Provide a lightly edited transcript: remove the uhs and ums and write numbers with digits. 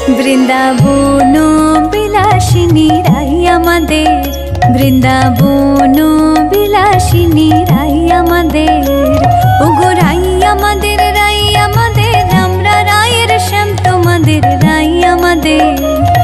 বৃন্দাবন বিলাসিনী রাই আমাদের, বৃন্দাবন বিলাসিনী রাই আমাদের। ওগো রাই আমাদের, আমরা রায়ের শ্যাম তোমাদের রাই আমাদের।